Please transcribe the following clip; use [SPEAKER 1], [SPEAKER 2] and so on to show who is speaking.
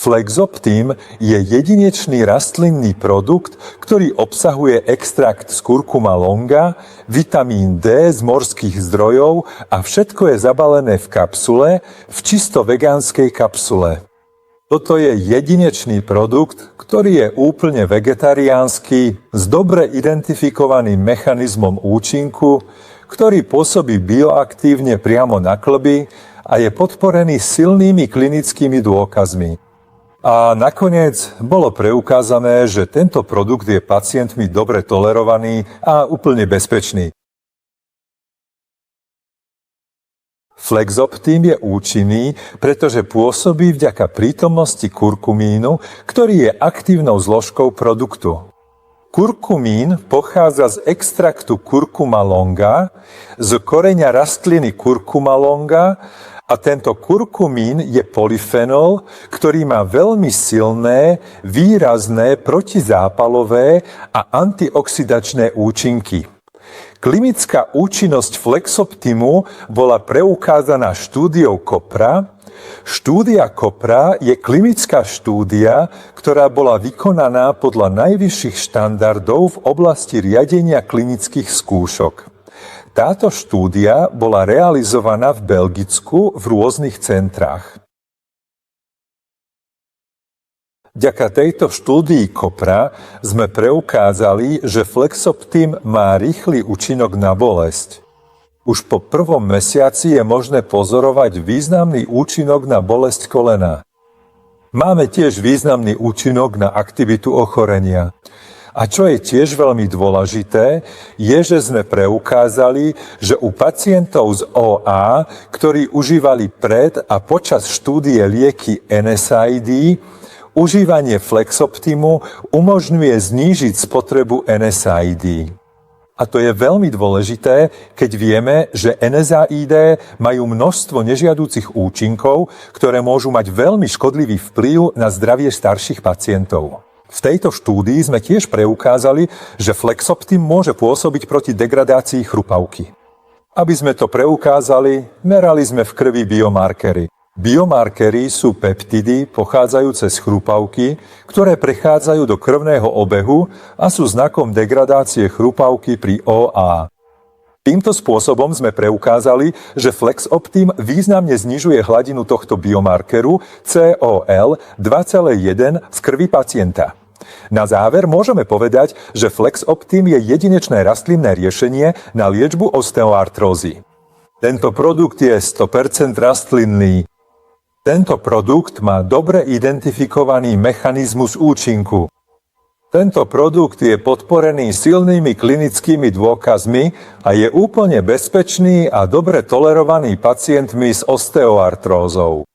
[SPEAKER 1] Flexoptim je jedinečný rastlinný produkt, ktorý obsahuje extrakt z kurkuma longa, vitamín D z morských zdrojov a všetko je zabalené v kapsule, v čisto vegánskej kapsule. Toto je jedinečný produkt, ktorý je úplne vegetariánsky, s dobre identifikovaným mechanizmom účinku, ktorý pôsobí bioaktívne priamo na kĺby a je podporený silnými klinickými dôkazmi. A nakoniec bolo preukázané, že tento produkt je pacientmi dobre tolerovaný a úplne bezpečný. Flexoptim je účinný, pretože pôsobí vďaka prítomnosti kurkumínu, ktorý je aktívnou zložkou produktu. Kurkumín pochádza z extraktu kurkuma longa, z koreňa rastliny kurkuma longa, a tento kurkumín je polyfenol, ktorý má veľmi silné, výrazné protizápalové a antioxidačné účinky. Klinická účinnosť Flexoptimu bola preukázaná štúdiou Kopra. Štúdia Kopra je klinická štúdia, ktorá bola vykonaná podľa najvyšších štandardov v oblasti riadenia klinických skúšok. Táto štúdia bola realizovaná v Belgicku v rôznych centrách. Vďaka tejto štúdii Kopra sme preukázali, že Flexoptim má rýchly účinok na bolesť. Už po prvom mesiaci je možné pozorovať významný účinok na bolesť kolena. Máme tiež významný účinok na aktivitu ochorenia. A čo je tiež veľmi dôležité, je, že sme preukázali, že u pacientov z OA, ktorí užívali pred a počas štúdie lieky NSAID, užívanie Flexoptimu umožňuje znížiť spotrebu NSAID. A to je veľmi dôležité, keď vieme, že NSAID majú množstvo nežiaducich účinkov, ktoré môžu mať veľmi škodlivý vplyv na zdravie starších pacientov. V tejto štúdii sme tiež preukázali, že Flexoptim môže pôsobiť proti degradácii chrupavky. Aby sme to preukázali, merali sme v krvi biomarkery. Biomarkery sú peptidy pochádzajúce z chrupavky, ktoré prechádzajú do krvného obehu a sú znakom degradácie chrupavky pri OA. Týmto spôsobom sme preukázali, že Flexoptim významne znižuje hladinu tohto biomarkeru COL 2,1 v krvi pacienta. Na záver môžeme povedať, že Flexoptim je jedinečné rastlinné riešenie na liečbu osteoartrózy. Tento produkt je 100% rastlinný. Tento produkt má dobre identifikovaný mechanizmus účinku. Tento produkt je podporený silnými klinickými dôkazmi a je úplne bezpečný a dobre tolerovaný pacientmi s osteoartrózou.